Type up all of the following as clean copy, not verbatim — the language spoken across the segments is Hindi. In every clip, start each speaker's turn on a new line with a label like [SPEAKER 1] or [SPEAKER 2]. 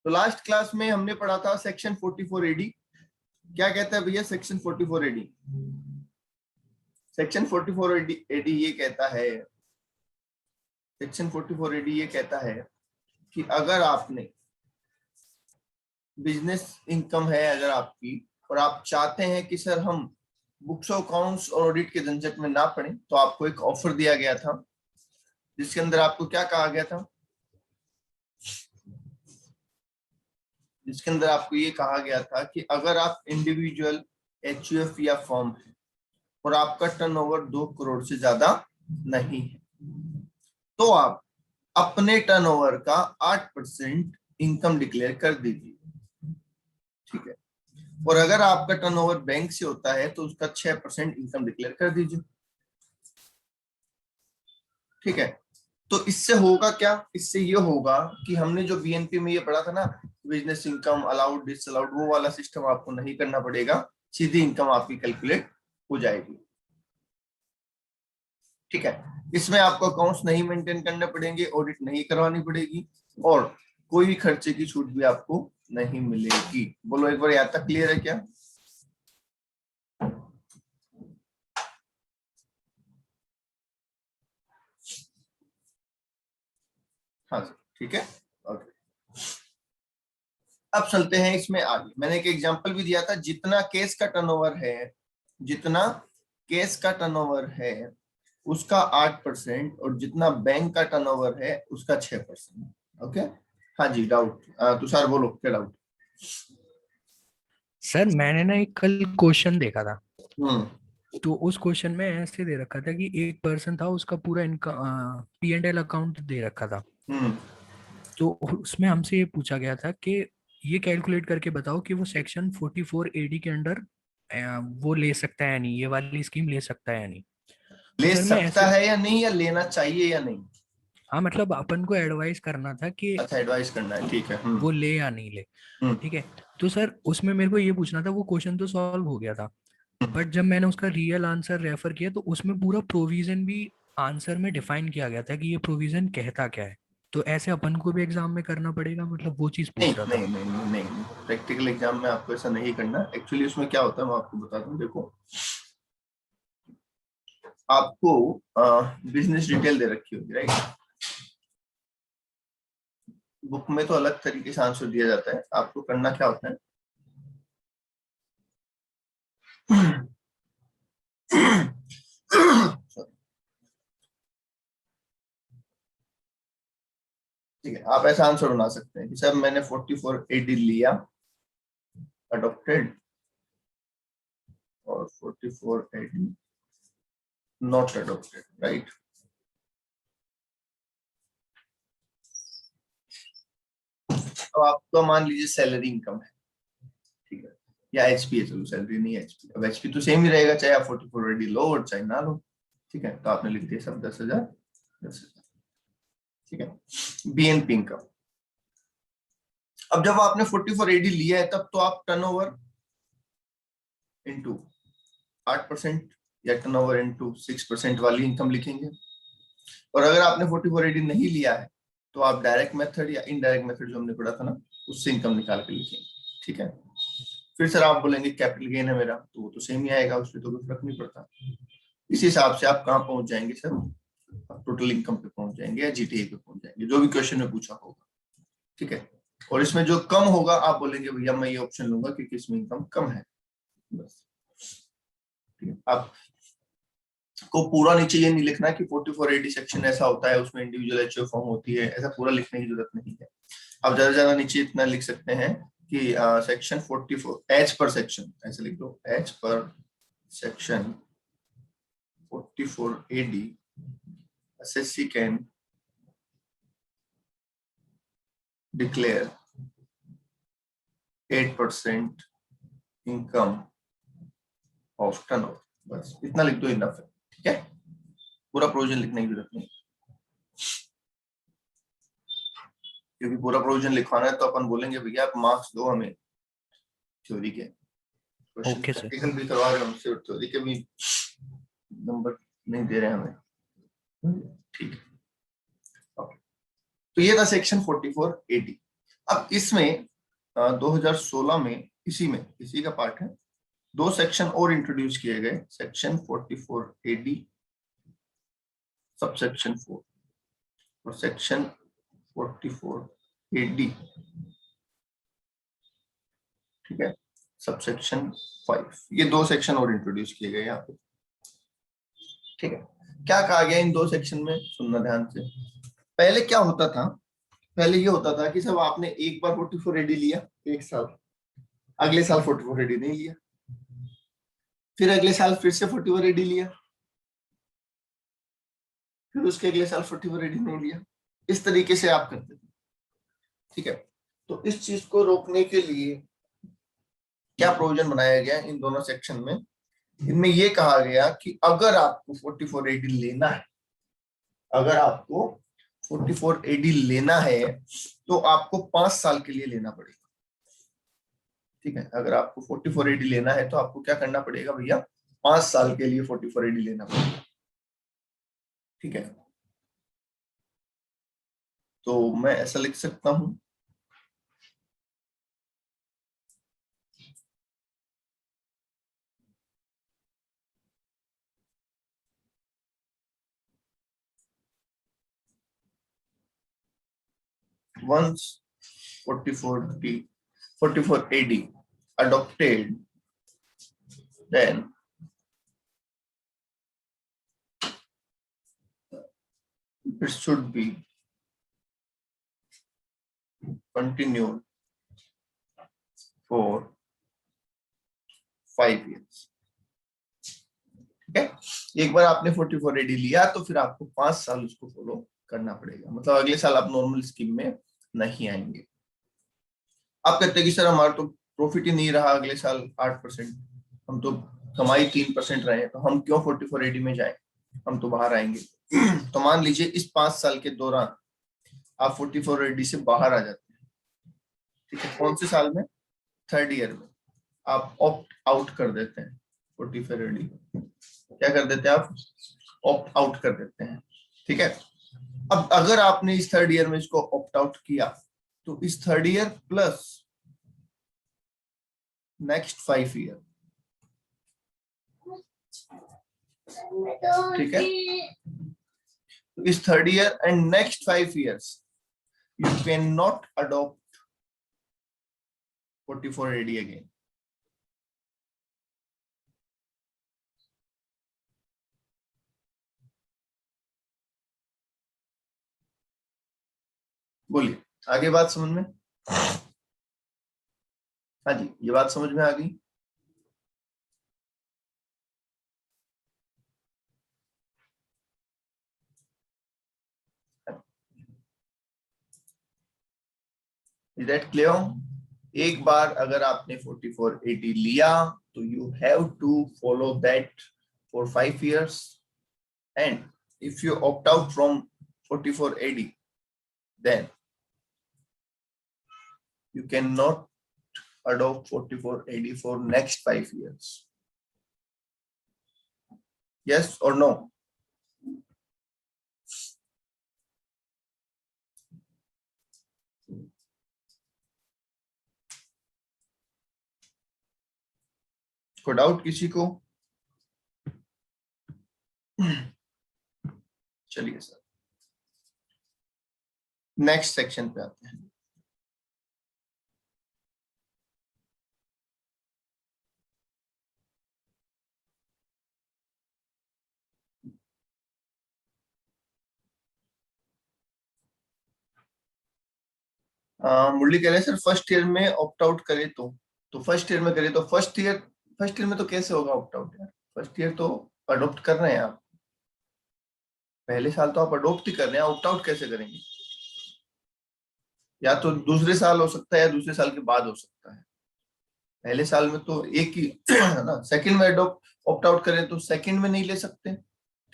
[SPEAKER 1] तो लास्ट क्लास में हमने पढ़ा था सेक्शन 44 एडी। क्या कहता है भैया सेक्शन 44 एडी? सेक्शन 44 एडी ये कहता है, सेक्शन 44 एडी ये कहता है कि अगर आपने बिजनेस इनकम है अगर आपकी, और आप चाहते हैं कि सर हम बुक्स ऑफ अकाउंट्स और ऑडिट के झंझट में ना पड़े, तो आपको एक ऑफर दिया गया था जिसके अंदर आपको क्या कहा गया था? जिसके अंदर आपको ये कहा गया था कि अगर आप इंडिविजुअल एचयूएफ या फर्म है और आपका टर्नओवर 2 करोड़ से ज्यादा नहीं है, तो आप अपने टर्नओवर का 8% इनकम डिक्लेयर कर दीजिए। ठीक है। और अगर आपका टर्नओवर बैंक से होता है तो उसका 6% इनकम डिक्लेयर कर दीजिए। ठीक है। तो इससे होगा क्या? इससे ये होगा कि हमने जो बीएनपी में ये पढ़ा था ना, बिजनेस इनकम अलाउड डिसअलाउड, वो वाला सिस्टम आपको नहीं करना पड़ेगा, सीधी इनकम आपकी कैलकुलेट हो जाएगी। ठीक है। इसमें आपको अकाउंट्स नहीं मेंटेन करने पड़ेंगे, ऑडिट नहीं करवानी पड़ेगी, और कोई भी खर्चे की छूट भी आपको नहीं मिलेगी। बोलो एक बार, यहाँ तक क्लियर है क्या? हाँ सर, ठीक है, ओके। अब चलते हैं इसमें आगे। मैंने एक एग्जांपल भी दिया था, जितना केस का टर्नओवर है, जितना केस का टर्नओवर है उसका 8% और जितना बैंक का टर्नओवर है उसका 6%। ओके। हाँ जी, डाउट तुषार बोलो, क्या डाउट?
[SPEAKER 2] सर मैंने ना एक कल क्वेश्चन देखा था, तो उस क्वेश्चन में ऐसे दे रखा था कि एक पर्सन था, उसका पूरा इनकम P&L अकाउंट दे रखा था। तो उसमें हमसे ये पूछा गया था कि ये कैलकुलेट करके बताओ कि वो सेक्शन 44 AD के अंडर वो ले सकता है या नहीं, ये वाली स्कीम ले सकता है या नहीं। तो
[SPEAKER 1] ले
[SPEAKER 2] सर मैं
[SPEAKER 1] सकता
[SPEAKER 2] ऐसे,
[SPEAKER 1] है या नहीं, या लेना चाहिए या नहीं?
[SPEAKER 2] हाँ मतलब अपन को एडवाइस करना था कि
[SPEAKER 1] अच्छा, एडवाइस करना है, ठीक है।
[SPEAKER 2] वो ले या नहीं ले।
[SPEAKER 1] हम्म
[SPEAKER 2] ठीक है। तो सर उसमें मेरे को ये पूछना था, वो क्वेश्चन तो सॉल्व हो गया था,
[SPEAKER 1] हम्म।
[SPEAKER 2] बट जब मैंने उसका रियल आंसर रेफर किया तो उसमें पूरा प्रोविजन भी आंसर में डिफाइन किया गया था कि ये प्रोविजन कहता क्या है। तो ऐसे अपन को भी एग्जाम में करना पड़ेगा, मतलब वो चीज
[SPEAKER 1] नहीं
[SPEAKER 2] पूछ रहा था।
[SPEAKER 1] नहीं नहीं नहीं नहीं, नहीं। प्रैक्टिकल एग्जाम में आपको ऐसा नहीं करना। एक्चुअली उसमें क्या होता है मैं आपको बता दूं, देखो आपको बिजनेस डिटेल दे रखी होगी, राइट? बुक में तो अलग तरीके से आंसर दिया जाता है, आपको करना क्या होता है ठीक है, आप ऐसा आंसर बना सकते हैं कि सर मैंने 44 AD लिया, अडॉप्टेड, और 44 AD नॉट अडॉप्टेड, राइट? तो आपका मान लीजिए सैलरी इनकम है, ठीक है, या एचपी है, चलो सैलरी नहीं है एचपी, अब एचपी तो सेम ही रहेगा चाहे आप 44 AD लो और चाहे ना लो। ठीक है, तो आपने लिख दिया सब 10,000 10,000। ठीक है, बीएनपी इनकम। अब जब आपने 44 AD लिया है तब तो आप टर्नओवर इनटू 8% या टर्नओवर इनटू 6% वाली इनकम लिखेंगे। और अगर आपने 44 AD नहीं लिया है तो आप डायरेक्ट मेथड या इनडायरेक्ट मेथड जो हमने पढ़ा था ना, उससे इनकम निकाल के लिखेंगे। ठीक है। फिर सर आप बोलेंगे कैपिटल गेन है मेरा, तो वो तो सेम ही आएगा, उसमें तो कोई फर्क नहीं पड़ता। इस हिसाब से आप कहाँ पहुंच जाएंगे सर? टोटल इनकम पे पहुंच जाएंगे या जीटीए पे पहुंच जाएंगे, जो भी क्वेश्चन में पूछा होगा। ठीक है। और इसमें जो कम होगा आप बोलेंगे भैया मैं ये ऑप्शन लूंगा क्योंकि इसमें इनकम कम है, बस। ठीक है। आप को पूरा नीचे ये नहीं लिखना कि 44 AD सेक्शन ऐसा होता है, उसमें इंडिविजुअल एचओ फॉर्म होती है, ऐसा पूरा लिखने की जरूरत नहीं है। आप ज्यादा ज्यादा नीचे इतना लिख सकते हैं कि सेक्शन 44 एच पर सेक्शन, ऐसे लिख दो, एच पर section 44 AD assessee can declare 8% income of turnover, बस इतना लिख दो, इनफ है। ठीक है, पूरा प्रोविजन लिखने की जरूरत नहीं, क्योंकि पूरा प्रोविजन लिखवाना है तो अपन बोलेंगे भैया आप मार्क्स दो हमें थ्योरी के, क्वेश्चन
[SPEAKER 2] ओके सर।
[SPEAKER 1] प्रैक्टिकल भी करवा रहे हो हमसे और थ्योरी के भी नंबर नहीं दे रहे हमें। ठीक है, ओके। तो ये था सेक्शन 44 AD। अब इसमें 2016 में इसी का पार्ट है, 2 सेक्शन और इंट्रोड्यूस किए गए, सेक्शन 44 AD सबसेक्शन 4 और सेक्शन 44 AD, ठीक है, सबसेक्शन 5। ये 2 सेक्शन और इंट्रोड्यूस किए गए यहाँ पे, ठीक है। क्या कहा गया इन 2 सेक्शन में, सुनना ध्यान से। पहले क्या होता था, पहले ये होता था कि सब आपने एक बार 44 AD लिया एक साल, अगले साल 44 AD नहीं लिया, फिर अगले साल फिर से 44 AD लिया, फिर उसके अगले साल 44 AD नहीं लिया। इस तरीके से आप करते थे, ठीक है। तो इस चीज को रोकने के लिए क्या प्रोविजन बनाया गया इन दोनों सेक्शन में, इनमें ये कहा गया कि अगर आपको 44 AD लेना है, अगर आपको 44 AD लेना है तो आपको 5 साल के लिए लेना पड़ेगा, ठीक है। अगर आपको 44 AD लेना है तो आपको क्या करना पड़ेगा भैया, 5 साल के लिए 44 AD लेना पड़ेगा, ठीक है। तो मैं ऐसा लिख सकता हूं, once 44 AD adopted, then it should be continued for 5 years, ठीक है। एक बार आपने 44 AD लिया तो फिर आपको 5 साल उसको फॉलो करना पड़ेगा, मतलब अगले साल आप नॉर्मल स्कीम में नहीं आएंगे। आप कहते हैं कि सर हमारा तो प्रॉफिट ही नहीं रहा अगले साल 8%, हम तो कमाई 3% रहे, तो हम क्यों 44 AD में जाएं, हम तो बाहर आएंगे। तो मान लीजिए इस 5 साल के दौरान आप 44 AD से बाहर आ जाते हैं, ठीक है। कौन से साल में, 3rd ईयर में आप ऑप्ट आउट कर देते हैं 44 AD, क्या कर देते हैं आप, ऑप्ट आउट कर देते हैं, ठीक है। अब अगर आपने इस 3rd ईयर में इसको ऑप्ट आउट किया तो इस 3rd year plus next 5 year, ठीक है। तो इस 3rd year and next 5 years you can not adopt 44 AD again. बोलिए, आगे बात समझ में, हाँ जी, ये बात समझ में आ गई। Is that clear? एक बार अगर आपने 44 AD लिया तो you have to follow that for 5 years, and if you opt out from 44 AD then you cannot adopt 44 AD for next 5 years. Yes or no? कोई डाउट किसी को? चलिए सर नेक्स्ट सेक्शन पे आते हैं। मुरली कह रहे हैं सर फर्स्ट ईयर में ऑप्ट आउट करे तो फर्स्ट ईयर में करे तो फर्स्ट ईयर में तो कैसे होगा ऑप्ट आउट यार, फर्स्ट ईयर तो अडॉप्ट कर रहे हैं आप, पहले साल तो आप अडॉप्ट ही कर रहे हैं, ऑप्ट आउट कैसे करेंगे? या तो दूसरे साल हो सकता है या दूसरे साल के बाद हो सकता है, पहले साल में तो एक ही है ना। सेकंड में अडॉप्ट ऑप्ट आउट करें तो सेकंड में नहीं ले सकते,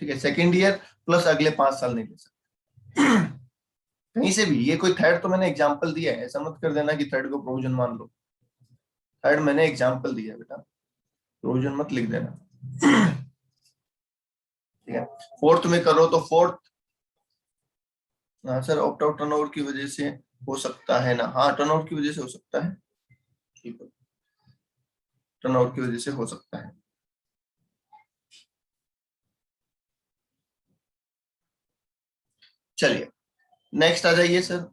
[SPEAKER 1] ठीक है, सेकंड ईयर प्लस अगले 5 साल नहीं ले सकते कहीं से भी। ये कोई थर्ड तो मैंने एग्जांपल दिया है, ऐसा मत कर देना कि थर्ड को प्रोविजन मान लो, थर्ड मैंने एग्जांपल दिया बेटा, प्रोविजन मत लिख देना, ठीक है। फोर्थ में करो तो फोर्थ, हाँ सर ऑप्ट आउट टर्नओवर की वजह से हो सकता है ना, हाँ टर्नआउट की वजह से हो सकता है, ठीक है, टर्नआउट की वजह से हो सकता है। चलिए नेक्स्ट आ जाइए सर,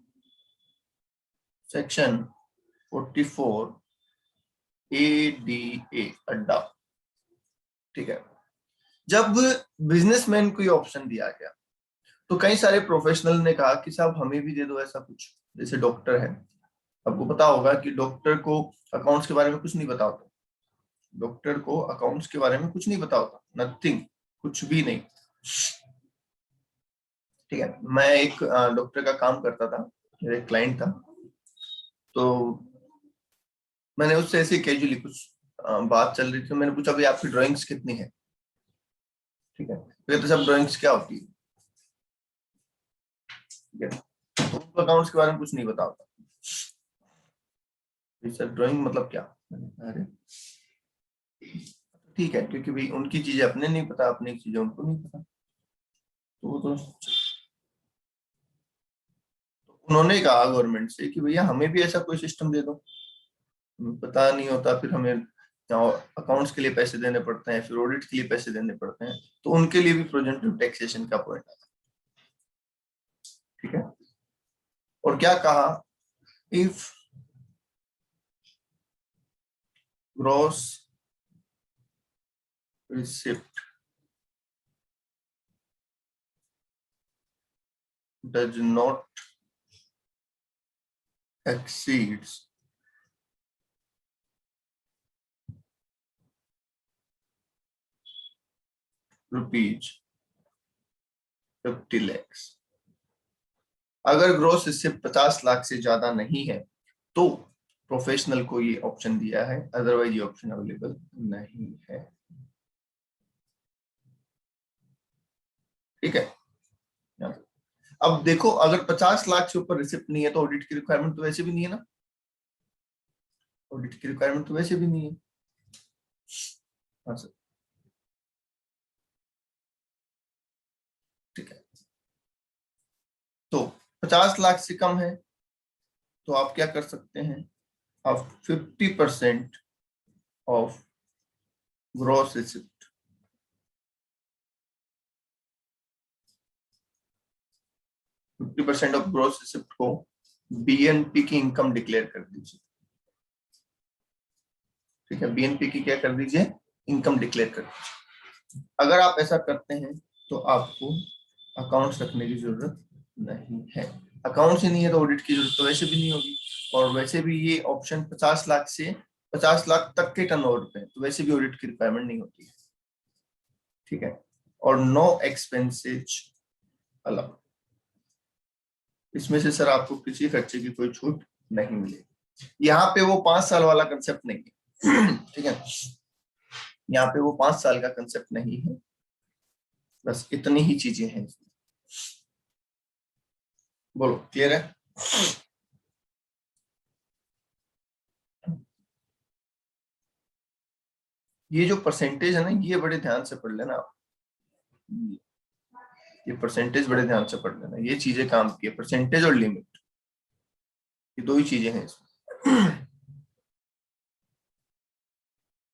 [SPEAKER 1] सेक्शन 44 ADA अड्डा। ठीक है, जब बिजनेसमैन को ये ऑप्शन दिया गया तो कई सारे प्रोफेशनल ने कहा कि साहब हमें भी दे दो ऐसा कुछ, जैसे डॉक्टर है, आपको पता होगा कि डॉक्टर को अकाउंट्स के बारे में कुछ नहीं पता होता, डॉक्टर को अकाउंट्स के बारे में कुछ नहीं पता होता, नथिंग, कुछ भी नहीं। ठीक है, मैं एक डॉक्टर का काम करता था, मेरा एक क्लाइंट था, तो मैंने उससे ऐसे कैजुअली कुछ बात चल रही थी, मैंने पूछा भाई आपकी ड्राइंग्स कितनी है, ठीक है, तो सब ड्राइंग्स क्या होती है, ठीक है, तो उनको अकाउंट्स के बारे में कुछ नहीं पता होता, सर ड्राइंग मतलब क्या, अरे ठीक है, क्योंकि भाई उनकी चीजें अपने नहीं पता, अपनी चीजें उनको नहीं पता, तो वो तो उन्होंने कहा गवर्नमेंट से कि भैया हमें भी ऐसा कोई सिस्टम दे दो, हमें पता नहीं होता, फिर हमें अकाउंट्स के लिए पैसे देने पड़ते हैं, फिर ऑडिट के लिए पैसे देने पड़ते हैं, तो उनके लिए भी प्रोजेक्टिव टैक्सेशन का पॉइंट आता है। ठीक है, और क्या कहा, if gross receipt does not exceeds rupees 50 lakhs, अगर ग्रोस रिसिप्ट 50 लाख से ज्यादा नहीं है तो प्रोफेशनल को ये ऑप्शन दिया है, अदरवाइज ये ऑप्शन अवेलेबल नहीं है। ठीक है, अब देखो अगर 50 लाख से ऊपर रिसिप्ट नहीं है तो ऑडिट की रिक्वायरमेंट तो वैसे भी नहीं है ना, ऑडिट की रिक्वायरमेंट तो वैसे भी नहीं है। हाँ सर, ठीक है, तो 50 लाख से कम है तो आप क्या कर सकते हैं, आप 50% of gross receipt, 50% of gross receipt को बीएनपी की इनकम डिक्लेयर कर दीजिए। ठीक है, बीएनपी की क्या कर दीजिए, इनकम डिक्लेयर कर दीजिए। अगर आप ऐसा करते हैं तो आपको अकाउंट्स रखने की जरूरत नहीं है, अकाउंट्स ही नहीं है तो ऑडिट की जरूरत तो वैसे भी नहीं होगी, और वैसे भी ये ऑप्शन 50 लाख से 50 लाख तक के टर्नओवर पे तो वैसे भी ऑडिट की रिक्वायरमेंट नहीं होती है। ठीक है, और नो एक्सपेंसेज अलग, इसमें से सर आपको किसी खर्चे की कोई छूट नहीं मिलेगी। यहाँ पे वो 5 साल वाला कंसेप्ट नहीं है। ठीक है, यहाँ पे वो 5 साल का कंसेप्ट नहीं है, बस इतनी ही चीजें हैं। बोलो क्लियर है? ये जो परसेंटेज है ना, ये बड़े ध्यान से पढ़ लेना आप, ये परसेंटेज बड़े ध्यान से पढ़ लेना, ये चीजें काम की है, परसेंटेज और लिमिट, ये दो ही चीजें हैं इसमें।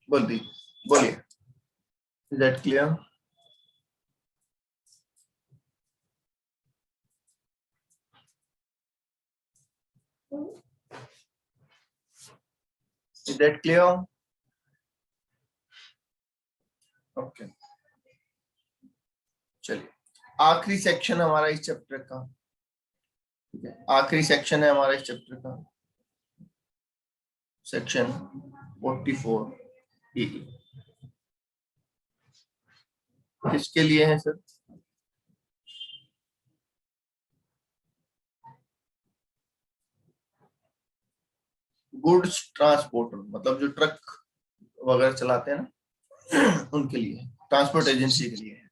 [SPEAKER 1] बोल दी, बोलिए, is that clear? Is that clear? Okay, चलिए आखिरी सेक्शन हमारा इस चैप्टर का, ठीक है, आखिरी सेक्शन है हमारा इस चैप्टर का, सेक्शन 44 ई, किसके लिए है सर? गुड्स ट्रांसपोर्टर, मतलब जो ट्रक वगैरह चलाते हैं ना, उनके लिए, ट्रांसपोर्ट एजेंसी के लिए है।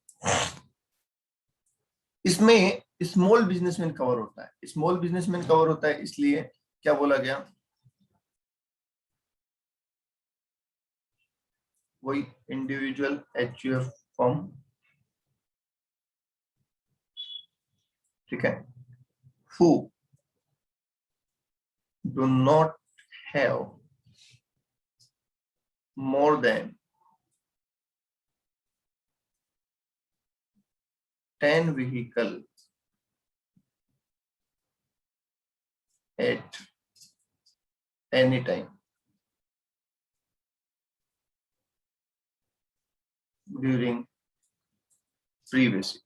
[SPEAKER 1] इसमें स्मॉल बिजनेसमैन कवर होता है, स्मॉल बिजनेसमैन कवर होता है इसलिए क्या बोला गया, वही इंडिविजुअल एचयूएफ फॉर्म, ठीक है, who do not have more than 10 vehicle at any time during previous year।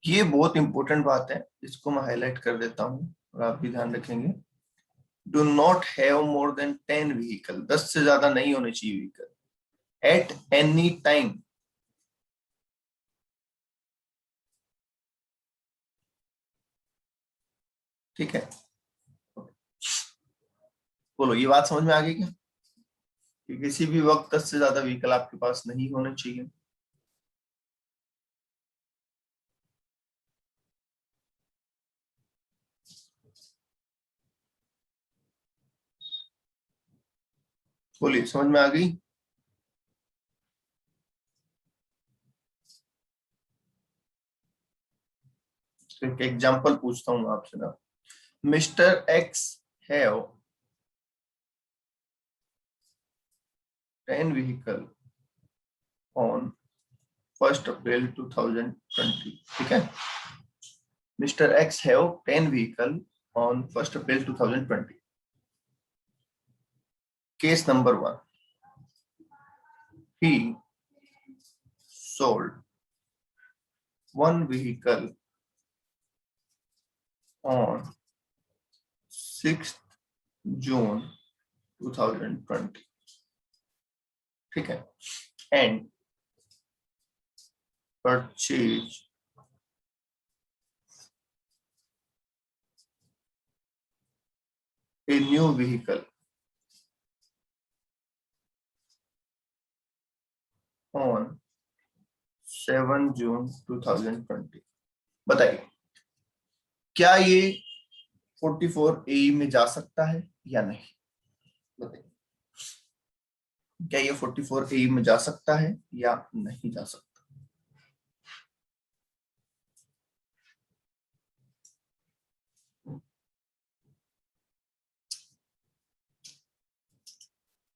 [SPEAKER 1] ये बहुत इंपॉर्टेंट बात है, इसको मैं हाईलाइट कर देता हूं और आप भी ध्यान रखेंगे। Do not have more than 10 vehicle, 10 से ज्यादा नहीं होने चाहिए व्हीकल एट एनी टाइम। ठीक है, बोलो ये बात समझ में आ गई क्या कि किसी भी वक्त 10 से ज्यादा व्हीकल आपके पास नहीं होने चाहिए। बोलिए समझ में आ गई। एक एग्जांपल पूछता हूं आपसे ना, mister x have 10 vehicle on 1 अप्रैल 2020। ठीक है, mister x have 10 vehicle on 1 April 2020। Case number 1, he sold 1 vehicle on 6th June 2020। ठीक है, and purchased a new vehicle on 7 June 2020। बताइए क्या ये 44AE में जा सकता है या नहीं? बताइए क्या ये 44AE में जा सकता है या नहीं जा सकता?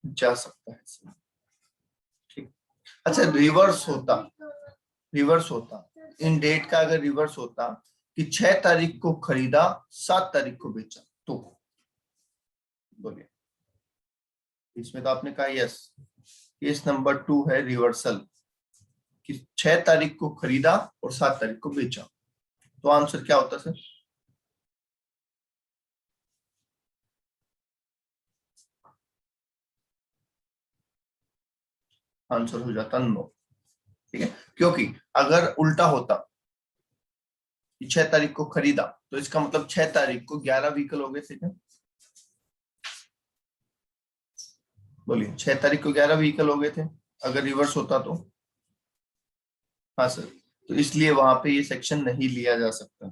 [SPEAKER 1] जा सकता है। ठीक, अच्छा रिवर्स होता इन डेट का, अगर रिवर्स होता कि 6 तारीख को खरीदा 7 तारीख को बेचा तो बोलिए। इसमें तो आपने कहा यस। केस नंबर 2 है रिवर्सल, कि 6 तारीख को खरीदा और 7 तारीख को बेचा, तो आंसर क्या होता सर? आंसर हो जाता नो। ठीक है, क्योंकि अगर उल्टा होता 6 तारीख को खरीदा तो इसका मतलब 6 तारीख को 11 व्हीकल हो गए थे क्या? बोलिए 6 तारीख को 11 व्हीकल हो गए थे अगर रिवर्स होता तो। हाँ सर, तो इसलिए वहां पे ये सेक्शन नहीं लिया जा सकता,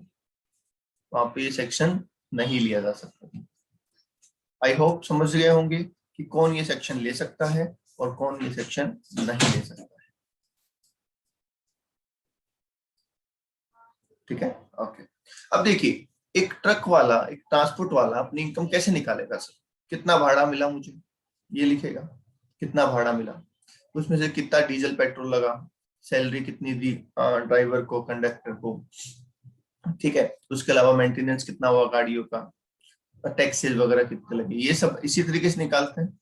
[SPEAKER 1] वहां पे ये सेक्शन नहीं लिया जा सकता। आई होप समझ गए होंगे कि कौन ये सेक्शन ले सकता है और कौन ये सेक्शन नहीं ले सकता है। ठीक है, ओके। अब देखिए, एक ट्रक वाला, एक ट्रांसपोर्ट वाला अपनी इनकम कैसे निकालेगा सर? कितना भाड़ा मिला मुझे ये लिखेगा, कितना भाड़ा मिला, उसमें से कितना डीजल पेट्रोल लगा, सैलरी कितनी दी ड्राइवर को, कंडक्टर को, ठीक है, उसके अलावा मेंटेनेंस कितना हुआ गाड़ियों का, टैक्सेस वगैरह कितने लगे, ये सब इसी तरीके से निकालते हैं।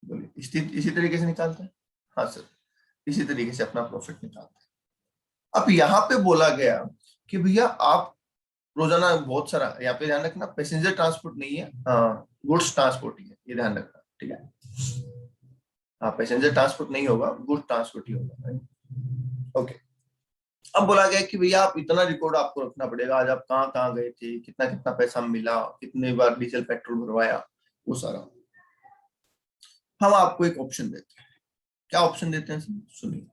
[SPEAKER 1] बोलिए इसी तरीके से निकालते हैं। हाँ सर, इसी तरीके से अपना प्रॉफिट निकालते हैं। अब यहाँ पे बोला गया कि भैया आप रोजाना बहुत सारा, यहाँ पे ध्यान रखना पैसेंजर ट्रांसपोर्ट नहीं है, गुड्स ट्रांसपोर्ट ही है, ये ध्यान रखना। ठीक है, हाँ पैसेंजर ट्रांसपोर्ट नहीं होगा, गुड्स ट्रांसपोर्ट ही होगा। ओके, अब बोला गया कि भैया आप इतना रिकॉर्ड आपको रखना पड़ेगा, आज आप कहाँ कहाँ गए थे, कितना कितना पैसा मिला, कितने बार डीजल पेट्रोल भरवाया, वो सारा। हम आपको एक ऑप्शन देते हैं। क्या ऑप्शन देते हैं सुनिए।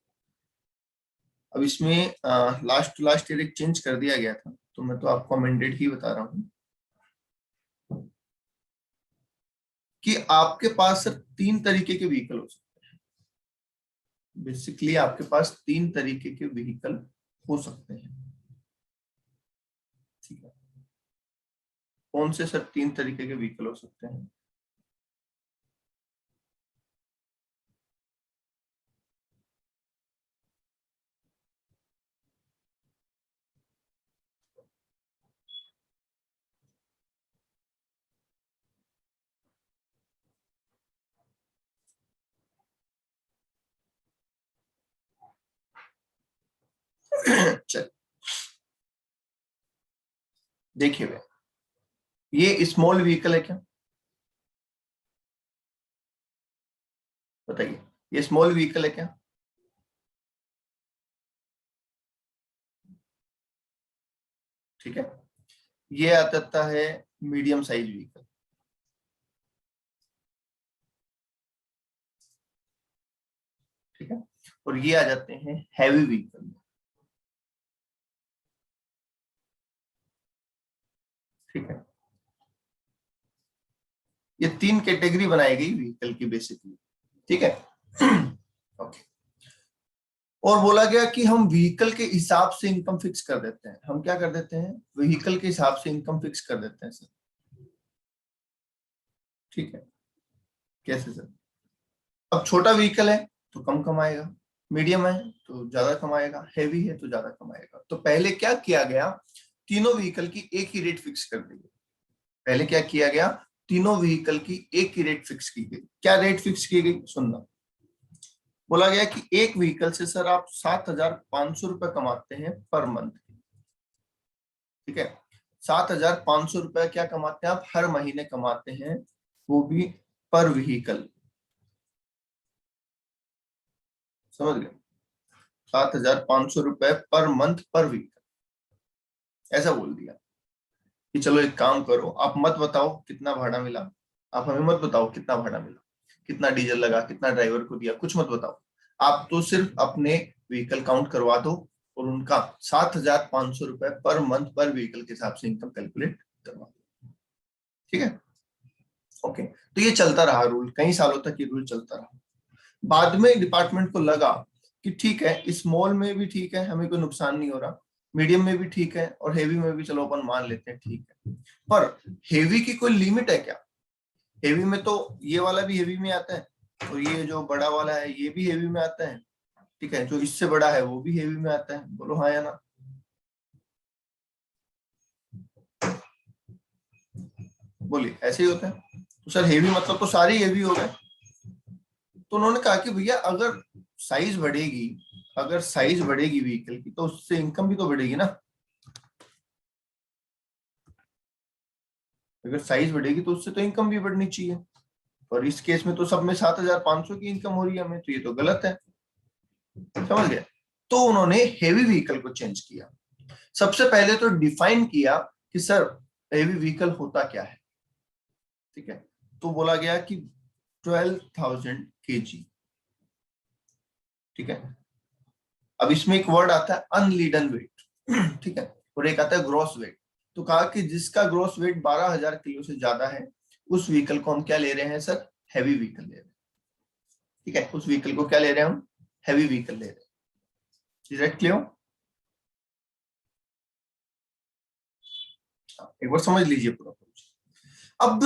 [SPEAKER 1] अब इसमें लास्ट टू लास्ट ईयर एक चेंज कर दिया गया था, तो मैं तो आपको अमेंडेड ही बता रहा हूँ कि आपके पास सिर्फ 3 तरीके के व्हीकल हो सकते हैं। बेसिकली आपके पास 3 तरीके के व्हीकल हो सकते हैं। ठीक है, कौन से सर 3 तरीके के व्हीकल हो सकते हैं? चल देखिए भैया, ये स्मॉल व्हीकल है क्या? बताइए, ये स्मॉल व्हीकल है क्या? ठीक है, ये आ जाता है मीडियम साइज व्हीकल। ठीक है, और ये आ जाते हैं हैवी व्हीकल। ठीक है, ये 3 कैटेगरी बनाई गई व्हीकल की बेसिकली। ठीक है ओके, और बोला गया कि हम व्हीकल के हिसाब से इनकम फिक्स कर देते हैं। हम क्या कर देते हैं? व्हीकल के हिसाब से इनकम फिक्स कर देते हैं सर। ठीक है, कैसे सर? अब छोटा व्हीकल है तो कम कमाएगा, मीडियम है तो ज्यादा कमाएगा, हैवी है तो ज्यादा कमाएगा। तो पहले क्या किया गया? तीनों व्हीकल की एक ही रेट फिक्स कर दी गई। पहले क्या किया गया? तीनों व्हीकल की एक ही रेट फिक्स की गई। क्या रेट फिक्स की गई? सुनना, बोला गया कि एक व्हीकल से सर आप 7,500 रुपए कमाते हैं पर मंथ। ठीक है, 7,500 रुपए क्या कमाते हैं आप? हर महीने कमाते हैं, वो भी पर व्हीकल। समझ गए? 7,500 रुपए पर मंथ पर व्हीकल, ऐसा बोल दिया कि चलो एक काम करो, आप मत बताओ कितना भाड़ा मिला, आप हमें मत बताओ कितना भाड़ा मिला, कितना डीजल लगा, कितना ड्राइवर को दिया, कुछ मत बताओ। आप तो सिर्फ अपने व्हीकल काउंट करवा दो और उनका 7,500 रुपए पर मंथ पर व्हीकल के हिसाब से इनकम कैलकुलेट करवा दो। ठीक है, ओके। तो ये चलता रहा रूल, कई सालों तक ये रूल चलता रहा। बाद में डिपार्टमेंट को लगा कि ठीक है, स्मॉल में भी ठीक है, हमें कोई नुकसान नहीं हो रहा, मीडियम में भी ठीक है, और हेवी में भी चलो अपन मान लेते हैं, ठीक है। पर हेवी की कोई लिमिट है क्या? हेवी में तो ये वाला भी हेवी में आता है, और ये जो बड़ा वाला है ये भी हेवी में आता है। ठीक है, जो इससे बड़ा है वो भी हेवी में आता है। बोलो हाँ या ना? बोलिए, ऐसे ही होता है। तो सर हेवी मतलब तो सारे हेवी हो गए। तो उन्होंने कहा कि भैया अगर साइज बढ़ेगी, अगर साइज बढ़ेगी व्हीकल की, तो उससे इनकम भी तो बढ़ेगी ना। अगर साइज बढ़ेगी तो उससे तो इनकम भी बढ़नी चाहिए, और इस केस में तो सब में 7,500 की इनकम हो रही है हमें, तो ये तो गलत है। समझ गए? तो उन्होंने हेवी व्हीकल को चेंज किया। सबसे पहले तो डिफाइन किया कि सर हेवी व्हीकल होता क्या है। ठीक है, तो बोला गया कि 12,000 kg। ठीक है, अब इसमें एक वर्ड आता है अनलीडन वेट। ठीक है, और एक आता है ग्रॉस वेट। तो कहा कि जिसका ग्रॉस वेट 12,000 किलो से ज्यादा है, उस व्हीकल को हम क्या ले रहे हैं सर? हैवी व्हीकल ले रहे हैं। ठीक है, उस व्हीकल को क्या ले रहे हैं हम? हैवी व्हीकल ले रहे हैं। Direct clear? एक बार समझ लीजिए पूरा। अब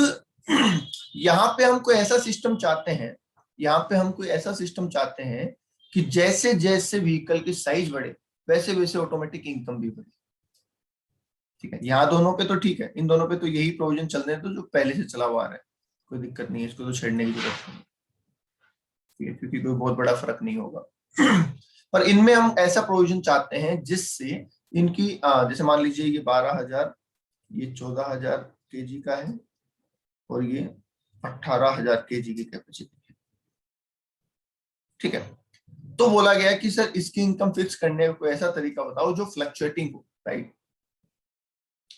[SPEAKER 1] यहाँ पे हम कोई ऐसा सिस्टम चाहते हैं, यहाँ पे हम कोई ऐसा सिस्टम चाहते हैं कि जैसे जैसे व्हीकल की साइज बढ़े वैसे वैसे ऑटोमेटिक इनकम भी बढ़े। ठीक है, यहाँ दोनों पे तो ठीक है, इन दोनों पे तो यही प्रोविजन चल रहे हैं, तो जो पहले से चला हुआ आ रहा है, कोई दिक्कत नहीं है, इसको तो छेड़ने की जरूरत नहीं। ठीक है, क्योंकि कोई बहुत बड़ा फर्क नहीं होगा। पर इनमें हम ऐसा प्रोविजन चाहते हैं जिससे इनकी जैसे मान लीजिए ये 12,000, ये 14,000 kg का है, और ये 18,000 kg की कैपेसिटी है। ठीक है, तो बोला गया कि सर इसकी इनकम फिक्स करने का कोई ऐसा तरीका बताओ जो फ्लक्चुएटिंग हो, राइट?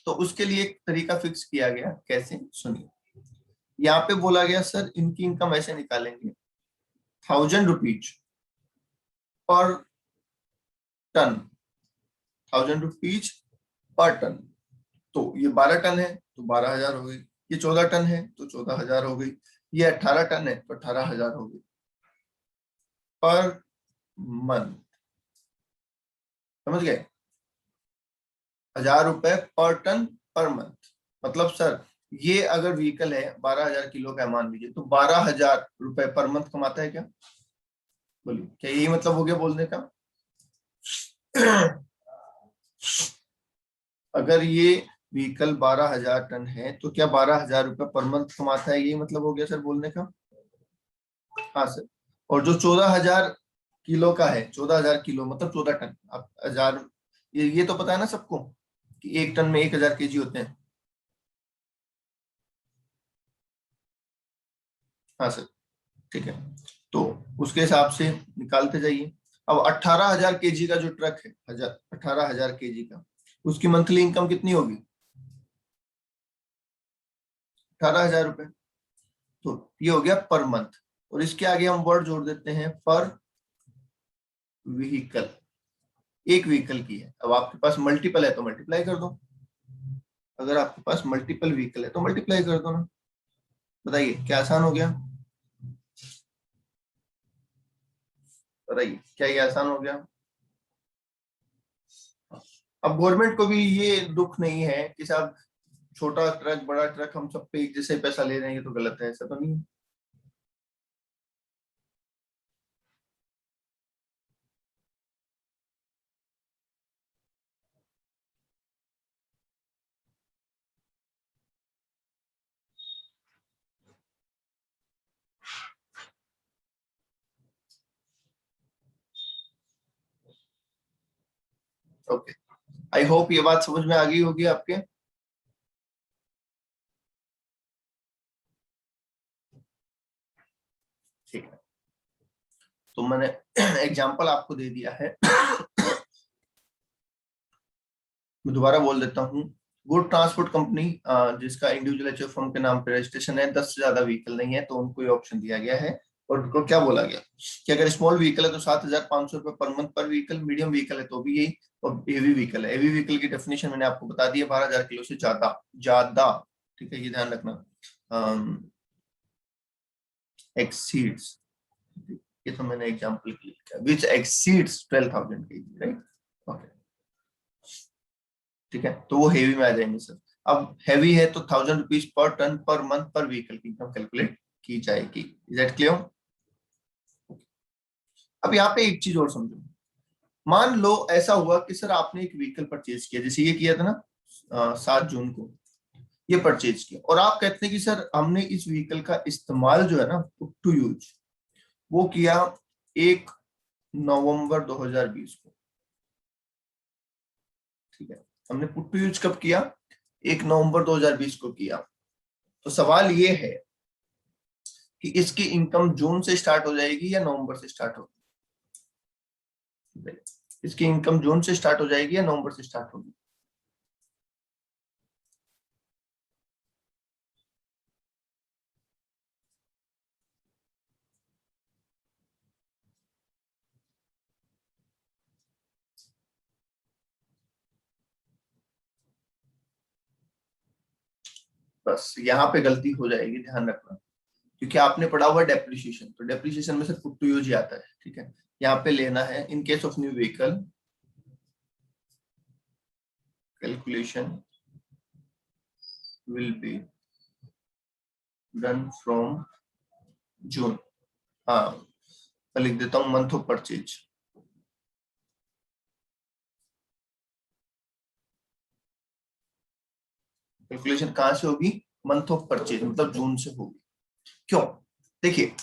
[SPEAKER 1] तो उसके लिए एक तरीका फिक्स किया गया। कैसे? सुनिए, यहाँ पे बोला गया सर इनकी इनकम ऐसे निकालेंगे, 1,000 rupees per ton, 1,000 rupees per ton. तो ये 12 टन है तो 12,000 हो गई, ये 14 टन है तो 14,000 हो गई, ये 18 टन है तो 18,000 हो गई पर मंथ। समझ गए? 1,000 रुपए पर टन पर मंथ। मतलब सर ये अगर व्हीकल है 12,000 किलो का मान लीजिए, तो 12,000 रुपए पर मंथ कमाता है क्या? बोलिए, क्या यही मतलब हो गया बोलने का? अगर ये व्हीकल 12,000 टन है तो क्या 12,000 रुपए पर मंथ कमाता है, यही मतलब हो गया सर बोलने का? हाँ सर। और जो 14,000 किलो का है, 14,000 किलो मतलब 14 टन, आप हजार, ये तो पता है ना सबको कि एक टन में 1,000 केजी होते हैं। हाँ सर, ठीक है, तो उसके हिसाब से निकालते जाइए। अब 18,000 केजी का जो ट्रक है, 18,000 केजी का, उसकी मंथली इनकम कितनी होगी? 18,000 रुपए। तो ये हो गया पर मंथ, और इसके आगे हम वर्ड जोड़ देते हैं पर व्हीकल। एक व्हीकल की है, अब आपके पास मल्टीपल है तो मल्टीप्लाई कर दो, अगर आपके पास मल्टीपल व्हीकल है तो मल्टीप्लाई कर दो ना। बताइए क्या आसान हो गया? बताइए क्या ये आसान हो गया? अब गवर्नमेंट को भी ये दुख नहीं है कि साहब छोटा ट्रक बड़ा ट्रक हम सब पे एक जैसे पैसा ले रहे हैं, ये तो गलत है, ऐसा तो नहीं है। ओके, आई होप ये बात समझ में आ गई होगी आपके। ठीक है, तो मैंने एग्जांपल आपको दे दिया है। मैं दोबारा बोल देता हूँ। गुड ट्रांसपोर्ट कंपनी, जिसका इंडिविजुअल एचओ फर्म के नाम पे रजिस्ट्रेशन है, 10 से ज्यादा व्हीकल नहीं है, तो उनको ये ऑप्शन दिया गया है। और उनको क्या बोला गया कि अगर स्मॉल व्हीकल है तो 7,500 रुपए पर मंथ पर व्हीकल, मीडियम व्हीकल है तो भी यही, और हेवी व्हीकल है, हेवी व्हीकल की डेफिनेशन मैंने आपको बता दी है, 12,000 किलो से ज्यादा, ज्यादा, ठीक है, ये ध्यान रखना, एक्सीड्स, ये तो मैंने एग्जांपल किया, विच एक्सीड्स 12,000 केजी, राइट? ओके, ठीक है, तो वो हेवी में आ जाएंगे सर। अब हैवी है तो 1,000 rupees per ton per month पर व्हीकल की इनकम कैलकुलेट की जाएगी। Is that clear? अब यहाँ पे एक चीज और समझो। मान लो ऐसा हुआ कि सर आपने एक व्हीकल परचेज किया, जैसे ये किया था ना 7 जून को, ये परचेज किया, और आप कहते हैं कि सर हमने इस व्हीकल का इस्तेमाल जो है ना पुट टू यूज, वो किया 1 नवंबर 2020 को, ठीक है, हमने पुट टू यूज कब किया? 1 नवंबर 2020 को किया। तो सवाल ये है कि इसकी इनकम जून से स्टार्ट हो जाएगी या नवंबर से स्टार्ट होगी? इसकी इनकम जून से स्टार्ट हो जाएगी या नवंबर से स्टार्ट होगी? बस यहाँ पे गलती हो जाएगी, ध्यान रखना, क्योंकि आपने पढ़ा हुआ डेप्रिसिएशन, तो डेप्रिसिएशन में से पुट टू यूज ही आता है, ठीक है। यहाँ पे लेना है in case of new vehicle calculation will be done from June. हाँ, मैं लिख देता हूँ मंथ ऑफ परचेज। कैलकुलेशन कहां से होगी? मंथ ऑफ परचेज, मतलब जून से होगी। क्यों? देखिए,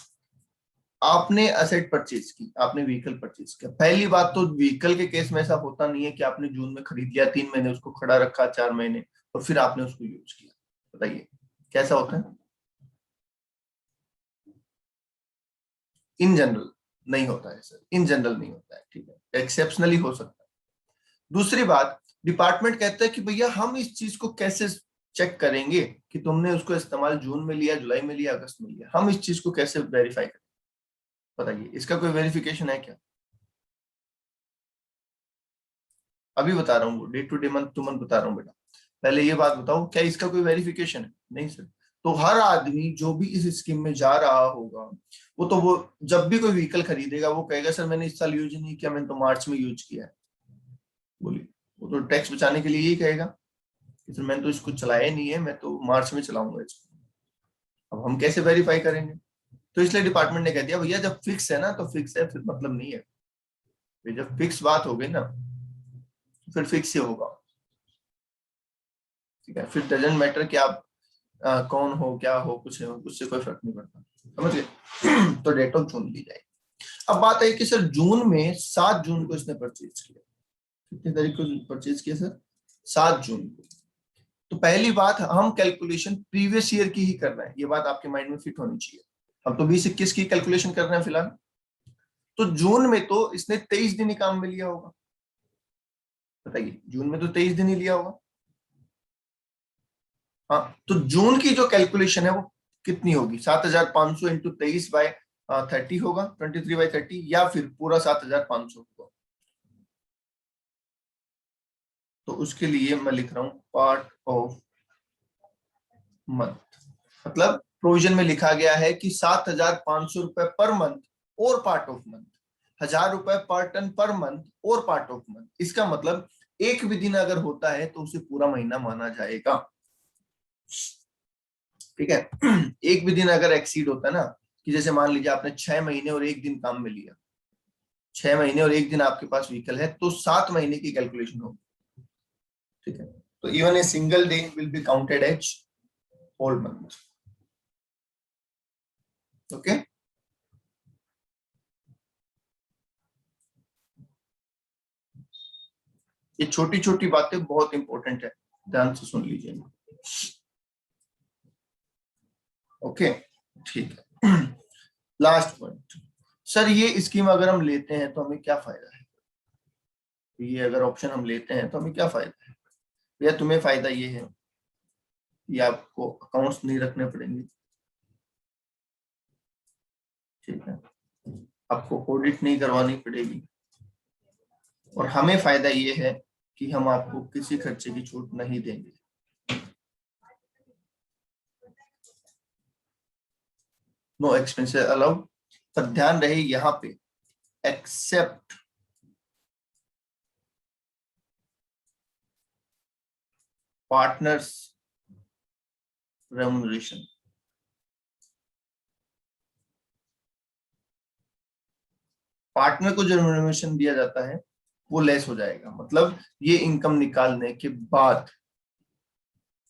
[SPEAKER 1] आपने असेट परचेज की, आपने व्हीकल परचेज किया, पहली बात तो व्हीकल के केस में ऐसा होता नहीं है कि आपने जून में खरीद लिया, 3 महीने उसको खड़ा रखा, 4 महीने, और फिर आपने उसको यूज किया। बताइए कैसा होता है? इन जनरल नहीं होता है सर, इन जनरल नहीं होता है, ठीक है, एक्सेप्शनली हो सकता है। दूसरी बात, डिपार्टमेंट कहता है कि भैया हम इस चीज को कैसे चेक करेंगे कि तुमने उसको इस्तेमाल जून में लिया, जुलाई में लिया, अगस्त में लिया, हम इस चीज को कैसे वेरीफाई करें? बताइए इसका कोई वेरिफिकेशन है क्या? अभी बता रहा हूँ, day to day month to month बता रहा हूँ बेटा। पहले ये बात बताओ, क्या इसका कोई वेरिफिकेशन है? नहीं सर। तो हर आदमी जो भी इस स्कीम में जा रहा होगा, वो जब भी कोई व्हीकल खरीदेगा वो कहेगा सर मैंने इस साल यूज नहीं किया, मैंने तो मार्च में यूज किया है। बोलिए, वो तो टैक्स बचाने के लिए यही कहेगा। कि सर मैंने तो इसको चलाया नहीं है, मैं तो मार्च में चलाऊंगा इसको। अब हम कैसे वेरीफाई करेंगे? तो इसलिए डिपार्टमेंट ने कह दिया भैया जब फिक्स है ना तो फिक्स है, फिर मतलब नहीं है। जब फिक्स बात हो गई ना फिर फिक्स ही होगा, ठीक है। फिर डजंट मैटर कि आप कौन हो, क्या हो, कुछ हो, उससे कोई फर्क नहीं पड़ता, समझ गए? तो डेट ऑफ जून ली जाएगी। अब बात है कि सर जून में 7 जून को इसने परचेज किया, कितनी तारीख को परचेज किया सर? 7 जून को। तो पहली बात, हम कैलकुलेशन प्रीवियस ईयर की ही कर रहे हैं, ये बात आपके माइंड में फिट होनी चाहिए। हम तो 20-21 की कैलकुलेशन कर रहे हैं फिलहाल। तो जून में तो इसने 23 दिन ही काम में लिया होगा, बताइए, जून में तो 23 दिन ही लिया होगा। हाँ, तो जून की जो कैलकुलेशन है वो कितनी होगी? 7,500 इंटू 23/30 होगा, 23/30, या फिर पूरा 7,500 होगा। तो उसके लिए मैं लिख रहा हूं पार्ट ऑफ मंथ, मतलब प्रोविजन में लिखा गया है कि 7,500 रुपए पर मंथ और पार्ट ऑफ मंथ, 1,000 रुपए पर टन पर मंथ और पार्ट ऑफ मंथ। इसका मतलब एक भी दिन अगर होता है तो उसे पूरा महीना माना जाएगा, ठीक है। एक भी दिन अगर एक्सीड होता है ना, कि जैसे मान लीजिए आपने 6 महीने और 1 दिन काम में लिया, 6 महीने और 1 दिन आपके पास व्हीकल है, तो 7 महीने की कैलकुलेशन होगी, ठीक है। तो even a single day will be counted as whole month, okay. ये छोटी छोटी बातें बहुत इंपॉर्टेंट है, ध्यान से सुन लीजिए, ओके, ठीक है। लास्ट पॉइंट, सर ये स्कीम अगर हम लेते हैं तो हमें क्या फायदा है? ये अगर ऑप्शन हम लेते हैं तो हमें क्या फायदा है? या तुम्हें फायदा ये है कि आपको अकाउंट्स नहीं रखने पड़ेंगे, ठीक है, आपको ऑडिट नहीं करवानी पड़ेगी, और हमें फायदा ये है कि हम आपको किसी खर्चे की छूट नहीं देंगे। नो एक्सपेंसेस अलाउड, पर ध्यान रहे यहाँ पे एक्सेप्ट पार्टनर्स रेम्युनरेशन। पार्टनर को जो रेम्युनरेशन दिया जाता है वो लेस हो जाएगा, मतलब ये इनकम निकालने के बाद।